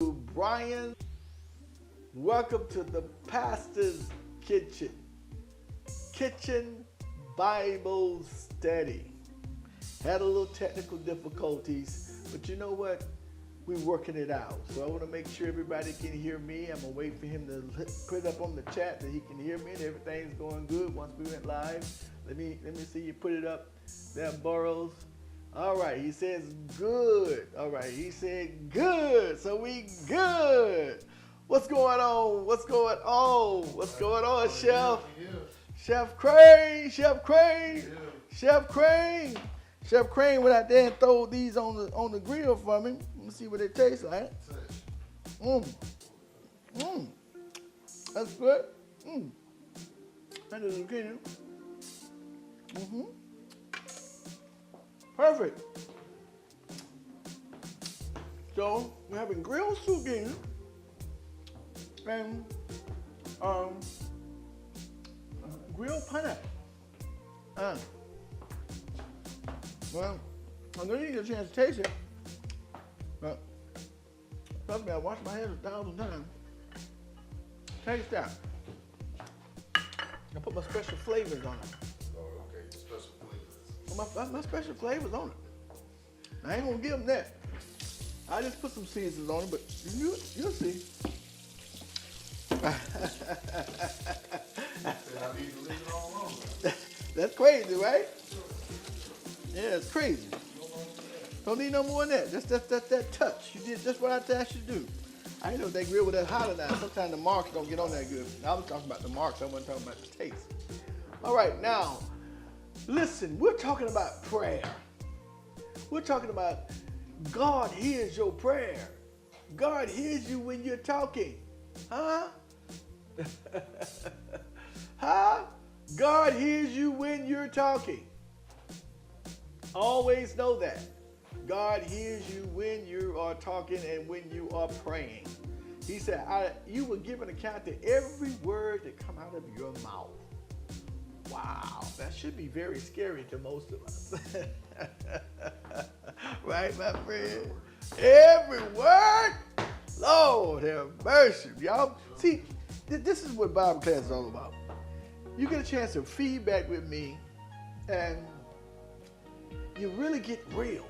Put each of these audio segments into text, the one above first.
Bryan. Welcome to the Pastor's Kitchen. Kitchen Bible Study. Had a little technical difficulties, but you know what? We're working it out. So I want to make sure everybody can hear me. I'm going to wait for him to put it up on the chat that he can hear me and everything's going good once we went live. Let me see you put it up there, Burrows. All right, he says good. All right, he said good. So we good. What's going on? What's going on? What's going on, Chef? Chef Crane, Chef Crane, Chef Crane. Chef Crane went out there and throw these on the grill for me. Let me see what they taste like. That's good. That is zucchini. Perfect. So we're having grilled zucchini and grilled pineapple. Well, I'm gonna need a chance to taste it, but trust me, I washed my hands 1,000 times. Taste that. I put my special flavors on it. Oh, okay, special flavors. My special flavors on it. I ain't gonna give them that. I just put some seasons on it, but you'll see. That's crazy, right? Yeah, it's crazy. Don't need no more than that. Just that touch. You did just what I asked you to do. I didn't know if they grill with that hot or not. Sometimes the marks don't get on that good. I was talking about the marks. I wasn't talking about the taste. All right, now, listen. We're talking about prayer. We're talking about God hears your prayer. God hears you when you're talking. Huh? Huh? God hears you when you're talking. Always know that. God hears you when you are talking and when you are praying. He said, you will give an account to every word that come out of your mouth. Wow, that should be very scary to most of us. Right, my friend? Every word? Lord have mercy. Y'all, see, this is what Bible class is all about. You get a chance to feedback with me and you really get real.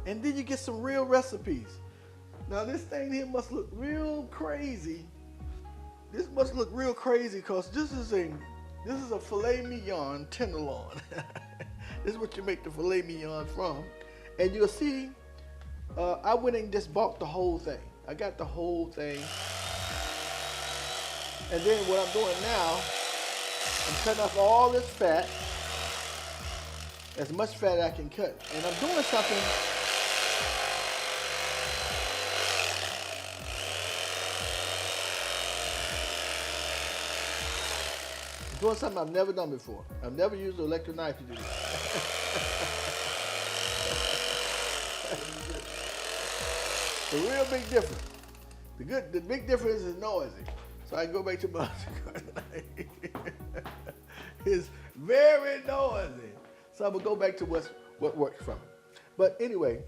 And then you get some real recipes. Now this thing here must look real crazy. This must look real crazy because this is a filet mignon tenderloin. This is what you make the filet mignon from. And you'll see, I went and just bought the whole thing. I got the whole thing. And then what I'm doing now, I'm cutting off all this fat, as much fat I can cut. And I'm doing something I've never done before. I've never used an electric knife to do this. The real big difference. The big difference is noisy. So I can go back to my It's very noisy. So I'm gonna go back to what works from it. But anyway,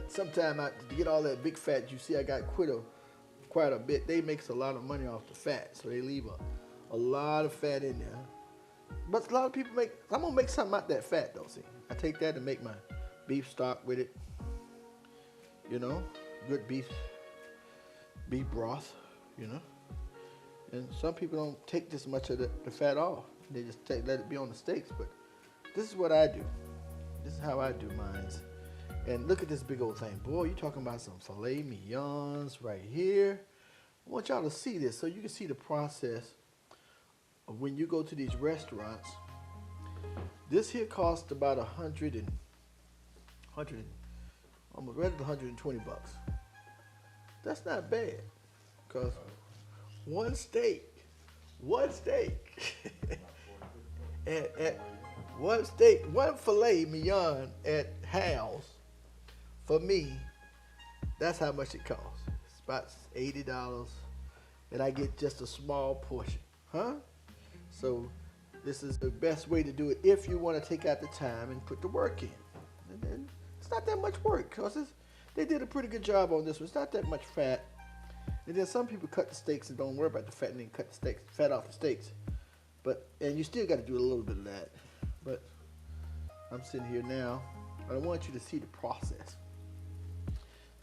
sometime to get all that big fat, you see I got quite a bit. They makes a lot of money off the fat, so they leave a lot of fat in there. But a lot of people I'm gonna make something out that fat though, see. I take that and make my beef stock with it. You know, good beef broth, you know. And some people don't take this much of the fat off. They just let it be on the steaks, but this is what I do. This is how I do mine. And look at this big old thing. Boy, you talking about some filet mignons right here. I want y'all to see this so you can see the process of when you go to these restaurants. This here costs about almost right at 120 bucks. That's not bad, because one steak one filet mignon at Hal's, for me, that's how much it costs. It's about $80, and I get just a small portion, huh? So this is the best way to do it if you want to take out the time and put the work in. And then it's not that much work, because they did a pretty good job on this one. It's not that much fat. And then some people cut the steaks and don't worry about the fat and then cut the steaks, fat off the steaks. And you still got to do a little bit of that. But I'm sitting here now. I want you to see the process.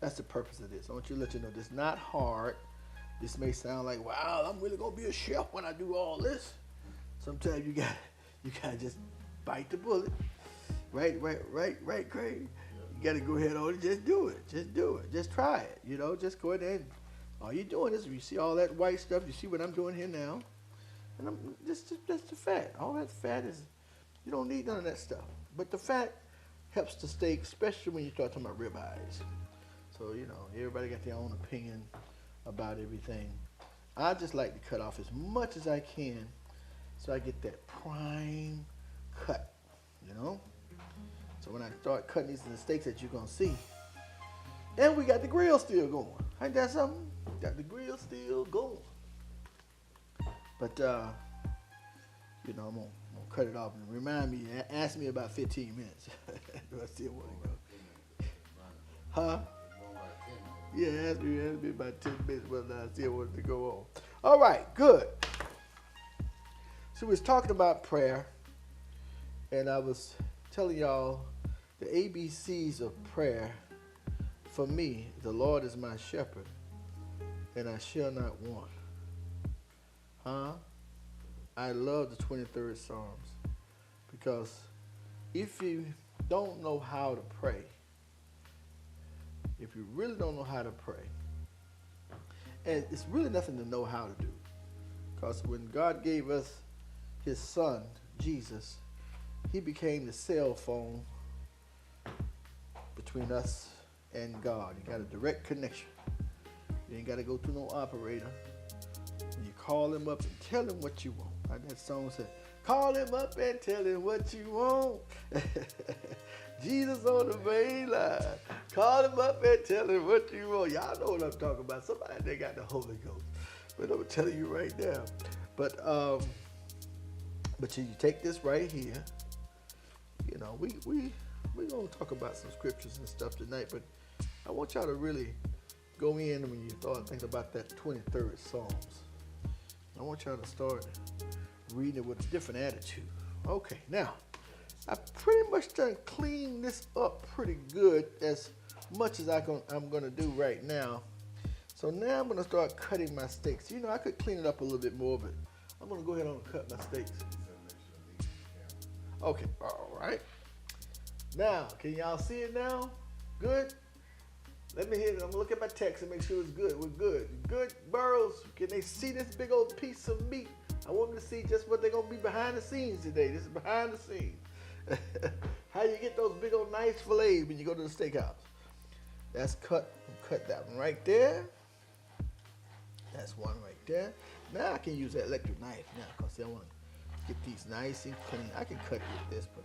That's the purpose of this. I want you to let you know this is not hard. This may sound like, wow, I'm really gonna be a chef when I do all this. Sometimes you gotta just bite the bullet. Right, Craig. You gotta go ahead on and just do it. Just try it. Just go ahead and all you're doing is you see all that white stuff. You see what I'm doing here now, and I'm just the fat. All that fat is you don't need none of that stuff. But the fat helps the steak, especially when you start talking about ribeyes. So everybody got their own opinion about everything. I just like to cut off as much as I can so I get that prime cut, So when I start cutting these the steaks that you're going to see, and we got the grill still going. Ain't that something? Got the grill still going. But, I'm going to cut it off and remind me, ask me about 15 minutes. Do I still want to go? Huh? Yeah, ask me about 10 minutes whether I still wanted to go on. All right, good. So we was talking about prayer, and I was telling y'all the ABCs of prayer. For me, the Lord is my shepherd, and I shall not want. I love the 23rd Psalms, because if you don't know how to pray, if you really don't know how to pray, and it's really nothing to know how to do, because when God gave us his son, Jesus, he became the cell phone between us and God. You got a direct connection. You ain't got to go through no operator. You call him up and tell him what you want. Like that song said, call him up and tell him what you want. Jesus on the main line. Call him up and tell him what you want. Y'all know what I'm talking about. Somebody they got the Holy Ghost. But I'm telling you right now. But you take this right here. We're going to talk about some scriptures and stuff tonight, but I want y'all to really go in when you start thinking about that 23rd Psalms. I want y'all to start reading it with a different attitude. Okay, now, I pretty much done cleaned this up pretty good as much as I'm going to do right now. So now I'm going to start cutting my steaks. I could clean it up a little bit more, but I'm going to go ahead and cut my steaks. Okay, all right. Now, can y'all see it now? Good? Let me hit it. I'm going to look at my text and make sure it's good. We're good. Good, Burrows? Can they see this big old piece of meat? I want them to see just what they're going to be behind the scenes today. This is behind the scenes. How you get those big old nice fillets when you go to the steakhouse. That's cut. Cut that one right there. That's one right there. Now I can use that electric knife now because I want to get these nice and clean. I can cut with this, but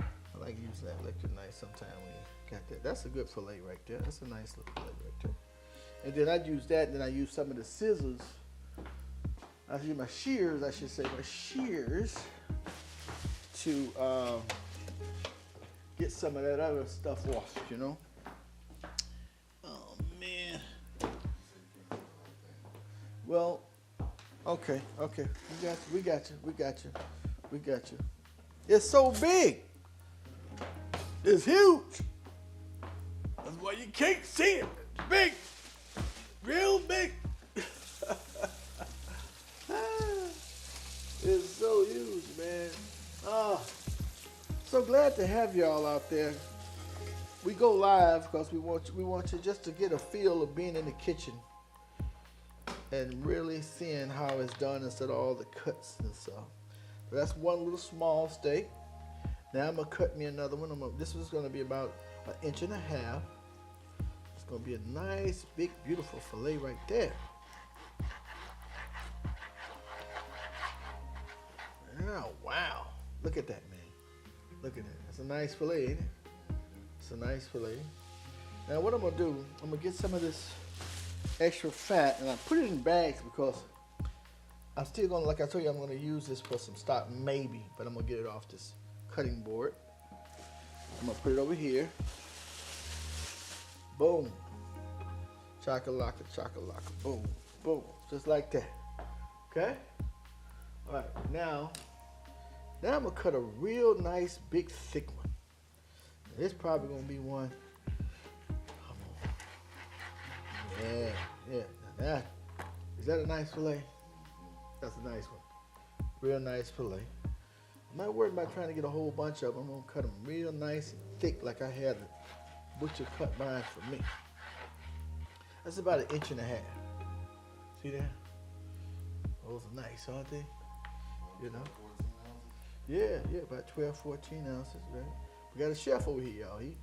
I like using that electric knife sometime when you got that. That's a good fillet right there. That's a nice little fillet right there. And then I use that, and then I use some of the scissors. I use my shears, to get some of that other stuff off, Oh, man. Well, okay. We got you. It's so big. It's huge. That's why you can't see it. It's big. Real big. It's so huge, man. So glad to have y'all out there. We go live because we want you just to get a feel of being in the kitchen and really seeing how it's done instead of all the cuts and stuff. So that's one little small steak. Now I'm gonna cut me another one. This is gonna be about 1.5 inches. It's gonna be a nice, big, beautiful fillet right there. Oh, wow. Look at that, man. Look at that. It's a nice fillet, ain't it? It's a nice fillet. Now what I'm gonna do, I'm gonna get some of this extra fat and I put it in bags because I'm still gonna, like I told you, I'm gonna use this for some stock maybe, but I'm gonna get it off this cutting board. I'm gonna put it over here. Boom. Chakalaka, chakalaka. Boom, boom. Just like that. Okay? All right, now I'm going to cut a real nice, big, thick one. This probably going to be one. Come on. Yeah, yeah. Now that, is that a nice fillet? That's a nice one. Real nice fillet. I'm not worried about trying to get a whole bunch of them. I'm going to cut them real nice and thick like I had a butcher cut mine for me. That's about 1.5 inches. See that? Those are nice, aren't they? You know? 14 ounces? Yeah, about 12, 14 ounces, right? We got a chef over here, y'all. He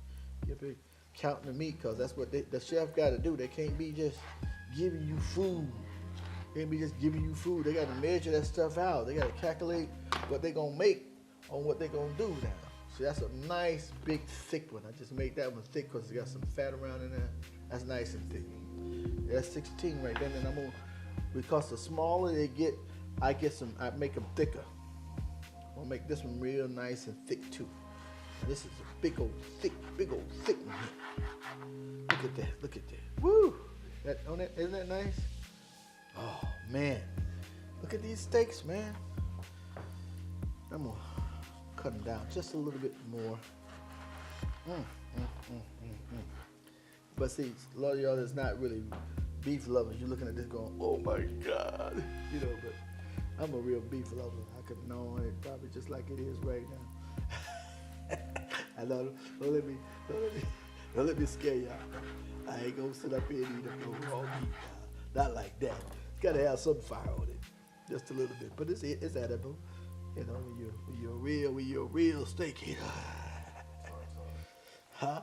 up here counting the meat, because that's what the chef got to do. They can't be just giving you food. They can't be just giving you food. They got to measure that stuff out. They got to calculate what they're going to make on what they're going to do now. So that's a nice, big, thick one. I just made that one thick because it got some fat around in there. That's nice and thick. That's 16 right there. And I'm gonna, because the smaller they get, I make them thicker. I'm gonna make this one real nice and thick too. And this is a big old thick one here. Look at that. Woo! Isn't that nice? Oh man, look at these steaks, man. I'm gonna cut them down just a little bit more. But see, a lot of y'all that's not really beef lovers, you're looking at this going, oh my God. You know, but I'm a real beef lover. I could gnaw on it probably just like it is right now. I know, don't let me scare y'all. I ain't gonna sit up here and eat up no raw meat. Not like that. It's gotta have some fire on it, just a little bit. But it's edible. You know, when you're a real steak eater. Huh?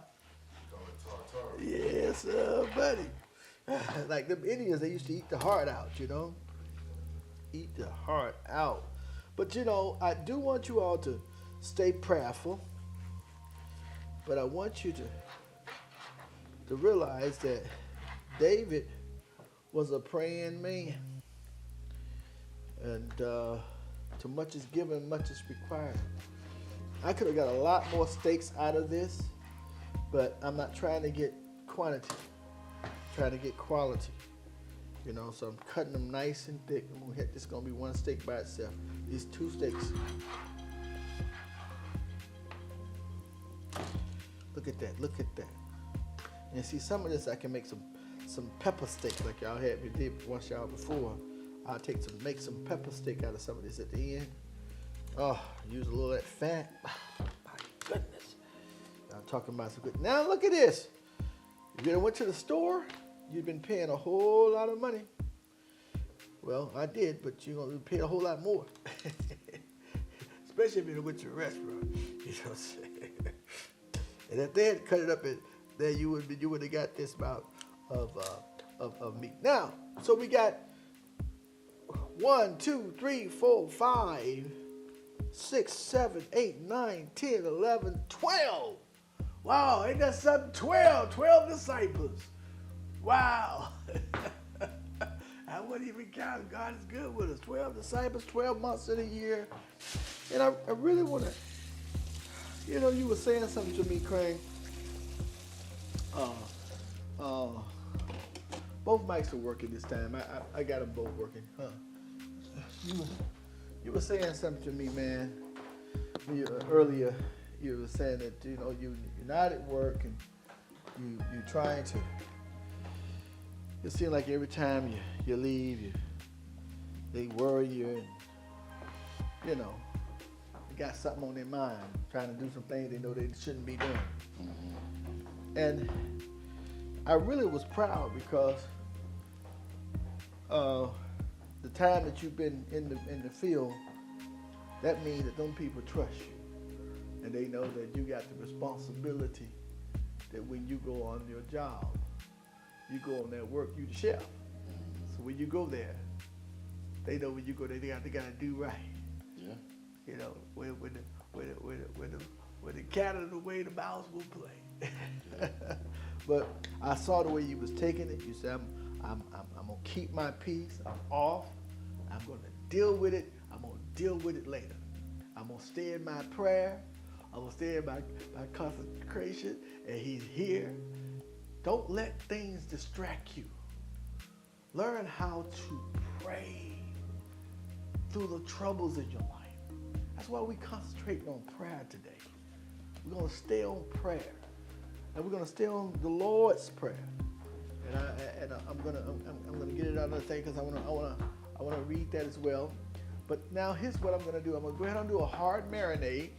Yes, buddy. Like them Indians, they used to eat the heart out, you know? Eat the heart out. But, you know, I do want you all to stay prayerful. But I want you to realize that David was a praying man. And to much is given, much is required. I could have got a lot more steaks out of this, but I'm not trying to get quantity. I'm trying to get quality. You know, so I'm cutting them nice and thick. This is going to be one steak by itself. These 2 steaks. Look at that. And see, some of this I can make some pepper steak like y'all had me did once y'all before. I'll make some pepper steak out of some of this at the end. Oh, use a little of that fat. Oh, my goodness. I'm talking about some good. Now look at this. If you went to the store, you've been paying a whole lot of money. Well, I did, but you're going to pay a whole lot more. Especially if you went to a restaurant. You know what I'm saying? And if they had cut it up, then you would have got this amount of meat. Now, so we got 1, 2, 3, 4, 5, 6, 7, 8, 9, 10, 11, 12. Wow, ain't that something? 12 disciples. Wow. I wouldn't even count. God is good with us. 12 disciples, 12 months in a year. And I really want to, you know, you were saying something to me, Craig. Both mics are working this time. I got them both working. Huh? You were saying something to me, man. Earlier, you were saying that, you know, you're not at work and you're trying to. It seems like every time you leave, they worry you, and you know, they got something on their mind, trying to do some things they know they shouldn't be doing. Mm-hmm. And I really was proud because the time that you've been in the field, that means that them people trust you, and they know that you got the responsibility that when you go on your job, you go on that work, you the chef. So when you go there, they know when you go there, they got to do right. Yeah. You know, when the cat is away, the mouse will play. Yeah. But I saw the way you was taking it. You said, I'm gonna keep my peace. I'm off. I'm gonna deal with it. I'm gonna deal with it later. I'm gonna stay in my prayer. I'm gonna stay in my consecration, and He's here. Don't let things distract you. Learn how to pray through the troubles in your life. That's why we concentrate on prayer today. We're going to stay on prayer. And we're going to stay on the Lord's Prayer. And I'm gonna get it out of the thing because I wanna read that as well. But now here's what I'm gonna do. I'm gonna go ahead and do a hard marinade.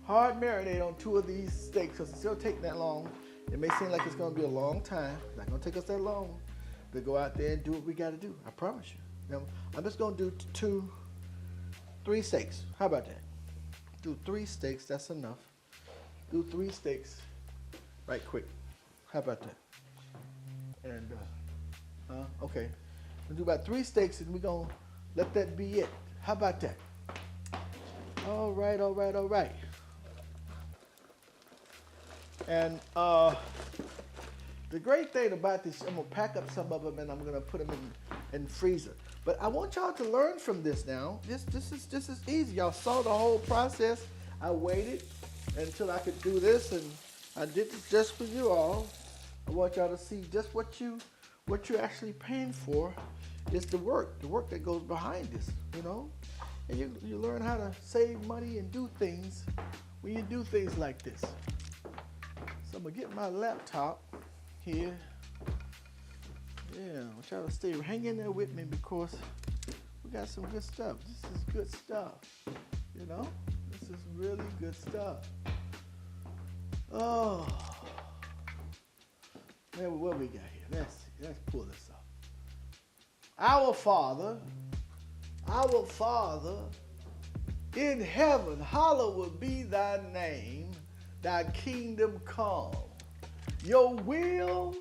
Hard marinade on 2 of these steaks because it's gonna take that long. It may seem like it's gonna be a long time. It's not gonna take us that long to go out there and do what we gotta do. I promise you. Now, I'm just gonna do 3 steaks. How about that? Do 3 steaks. That's enough. Do 3 steaks right quick. How about that? And, okay. We'll do about 3 steaks and we're going to let that be it. How about that? All right. And the great thing about this, I'm going to pack up some of them and I'm going to put them in freezer. But I want y'all to learn from this now. This is easy. Y'all saw the whole process. I waited until I could do this, and I did this just for you all. I want y'all to see just what you're actually paying for is the work that goes behind this, you know? And you learn how to save money and do things when you do things like this. So I'm gonna get my laptop here. Yeah, I want y'all to stay hang in there with me because we got some good stuff. This is good stuff, you know? This is really good stuff. Oh. What we got here? Let's pull this up. Our Father in heaven, hallowed be thy name, thy kingdom come. Your will